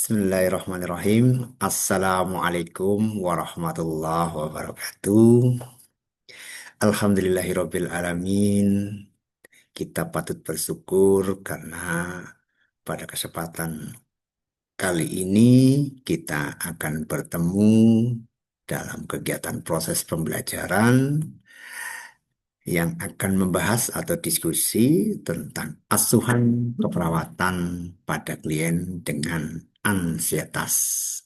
Bismillahirrahmanirrahim. Assalamualaikum warahmatullahi wabarakatuh. Alhamdulillahirabbil alamin. Kita patut bersyukur karena pada kesempatan kali ini kita akan bertemu dalam kegiatan proses pembelajaran yang akan membahas atau diskusi tentang asuhan keperawatan pada klien dengan ansietas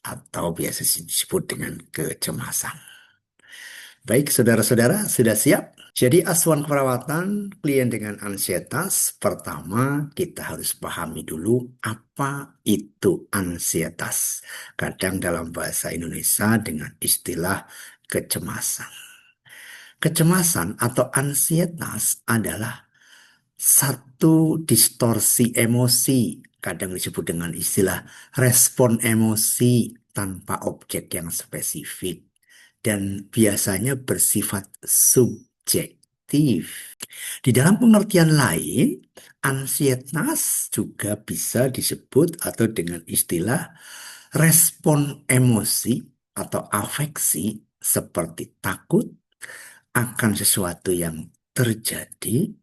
atau biasa disebut dengan kecemasan. Baik, saudara-saudara, sudah siap? Jadi asuhan keperawatan klien dengan ansietas, pertama kita harus pahami dulu apa itu ansietas. Kadang dalam bahasa Indonesia dengan istilah kecemasan. Kecemasan atau ansietas adalah satu distorsi emosi, kadang disebut dengan istilah respon emosi tanpa objek yang spesifik, dan biasanya bersifat subjektif. Di dalam pengertian lain, ansietas juga bisa disebut atau dengan istilah respon emosi atau afeksi seperti takut akan sesuatu yang terjadi.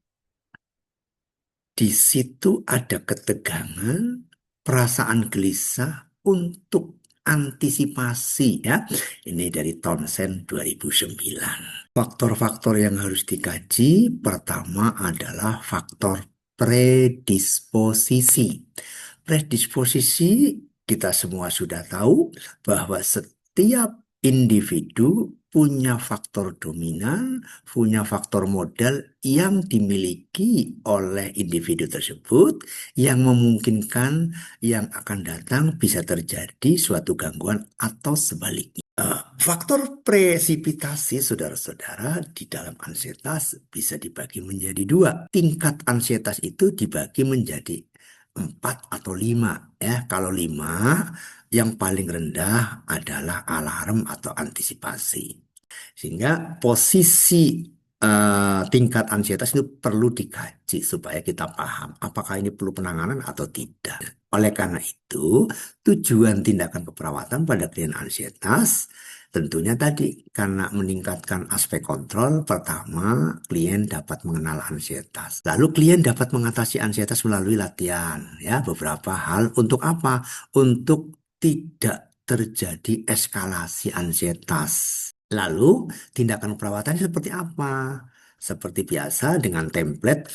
Di situ ada ketegangan, perasaan gelisah untuk antisipasi ya. Ini dari Townsend 2009. Faktor-faktor yang harus dikaji pertama adalah faktor predisposisi. Predisposisi kita semua sudah tahu bahwa setiap individu punya faktor dominan, punya faktor modal yang dimiliki oleh individu tersebut yang memungkinkan yang akan datang bisa terjadi suatu gangguan atau sebaliknya. Faktor presipitasi, saudara-saudara, di dalam ansietas bisa dibagi menjadi dua. Tingkat ansietas itu dibagi menjadi 4 atau 5. Ya, kalau 5, yang paling rendah adalah alarm atau antisipasi. Sehingga posisi tingkat ansietas itu perlu dikaji supaya kita paham apakah ini perlu penanganan atau tidak. Oleh karena itu, tujuan tindakan keperawatan pada klien ansietas tentunya tadi karena meningkatkan aspek kontrol. Pertama, klien dapat mengenal ansietas. Lalu klien dapat mengatasi ansietas melalui latihan. Ya, beberapa hal untuk apa? Untuk tidak terjadi eskalasi ansietas. Lalu tindakan perawatan seperti apa? Seperti biasa dengan template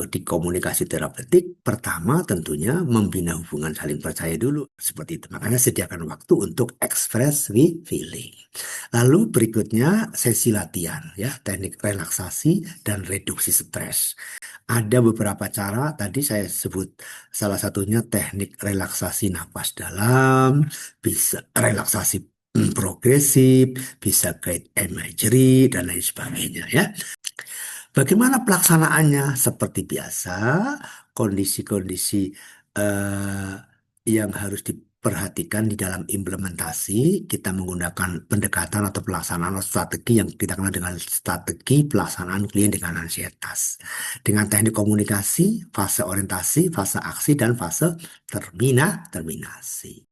di komunikasi terapeutik, pertama tentunya membina hubungan saling percaya dulu. Seperti itu. Makanya sediakan waktu untuk express with feeling. Lalu berikutnya sesi latihan, ya, teknik relaksasi dan reduksi stres. Ada beberapa cara, tadi saya sebut salah satunya teknik relaksasi napas dalam, bisa relaksasi progresif, bisa guide imagery, dan lain sebagainya ya. Bagaimana pelaksanaannya? Seperti biasa, kondisi-kondisi eh, yang harus diperhatikan di dalam implementasi, kita menggunakan pendekatan atau pelaksanaan atau strategi yang kita kenal dengan strategi pelaksanaan klien dengan ansietas. Dengan teknik komunikasi, fase orientasi, fase aksi, dan fase terminasi.